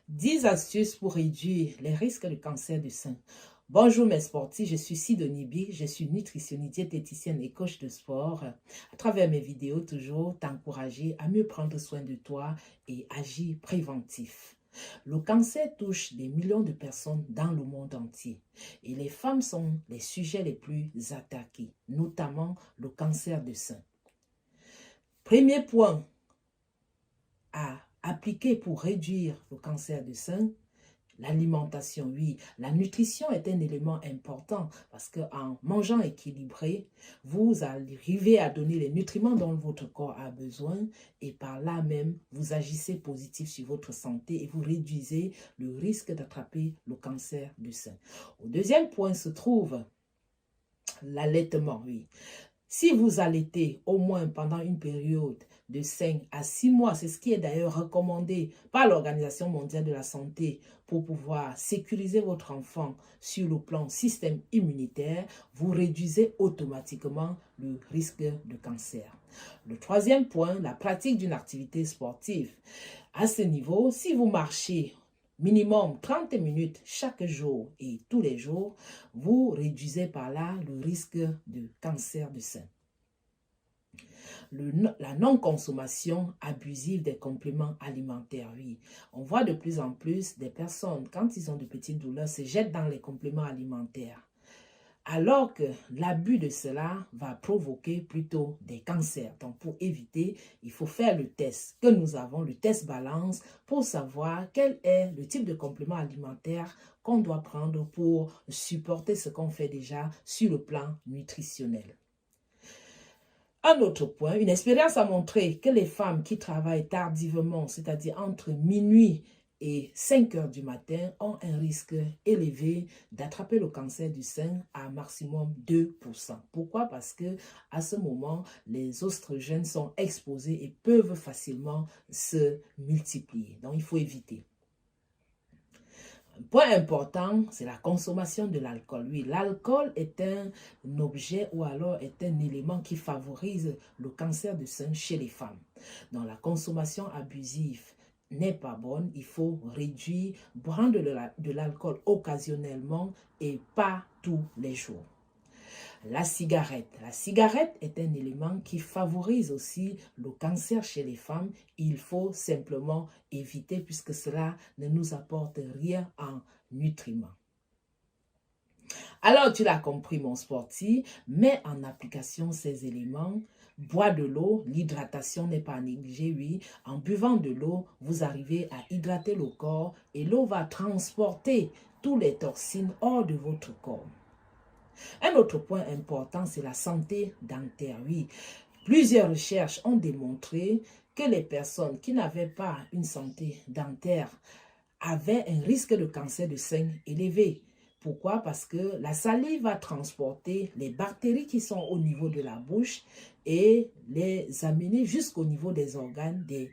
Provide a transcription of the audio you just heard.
10 astuces pour réduire les risques de cancer du sein. Bonjour mes sportifs, je suis Sidonie B, je suis nutritionniste, diététicienne et coach de sport. À travers mes vidéos, toujours t'encourager à mieux prendre soin de toi et agir préventif. Le cancer touche des millions de personnes dans le monde entier et les femmes sont les sujets les plus attaqués, notamment le cancer du sein. Premier point à appliquer pour réduire le cancer du sein, l'alimentation, oui. La nutrition est un élément important parce qu'en mangeant équilibré, vous arrivez à donner les nutriments dont votre corps a besoin et par là même, vous agissez positif sur votre santé et vous réduisez le risque d'attraper le cancer du sein. Au deuxième point se trouve l'allaitement, oui. Si vous allaitez au moins pendant une période de 5 à 6 mois, c'est ce qui est d'ailleurs recommandé par l'Organisation mondiale de la santé pour pouvoir sécuriser votre enfant sur le plan système immunitaire, vous réduisez automatiquement le risque de cancer. Le troisième point, la pratique d'une activité sportive. À ce niveau, si vous marchez minimum 30 minutes chaque jour et tous les jours, vous réduisez par là le risque de cancer du sein. La non-consommation abusive des compléments alimentaires, oui. On voit de plus en plus des personnes, quand ils ont de petites douleurs, se jettent dans les compléments alimentaires. Alors que l'abus de cela va provoquer plutôt des cancers. Donc, pour éviter, il faut faire le test que nous avons, le test balance, pour savoir quel est le type de complément alimentaire qu'on doit prendre pour supporter ce qu'on fait déjà sur le plan nutritionnel. Un autre point, une expérience a montré que les femmes qui travaillent tardivement, c'est-à-dire entre minuit et 5 heures du matin, ont un risque élevé d'attraper le cancer du sein à maximum 2%. Pourquoi? Parce que à ce moment, les oestrogènes sont exposés et peuvent facilement se multiplier. Donc, il faut éviter. Un point important, c'est la consommation de l'alcool. Oui, l'alcool est un objet ou alors est un élément qui favorise le cancer du sein chez les femmes. Donc, la consommation abusive n'est pas bonne. Il faut réduire, prendre de l'alcool occasionnellement et pas tous les jours. La cigarette. La cigarette est un élément qui favorise aussi le cancer chez les femmes. Il faut simplement éviter puisque cela ne nous apporte rien en nutriments. Alors, tu l'as compris, mon sportif, mets en application ces éléments. Bois de l'eau, l'hydratation n'est pas à négliger, oui. En buvant de l'eau, vous arrivez à hydrater le corps et l'eau va transporter toutes les toxines hors de votre corps. Un autre point important, c'est la santé dentaire. Oui, plusieurs recherches ont démontré que les personnes qui n'avaient pas une santé dentaire avaient un risque de cancer du sein élevé. Pourquoi? Parce que la salive va transporter les bactéries qui sont au niveau de la bouche et les amener jusqu'au niveau des organes, des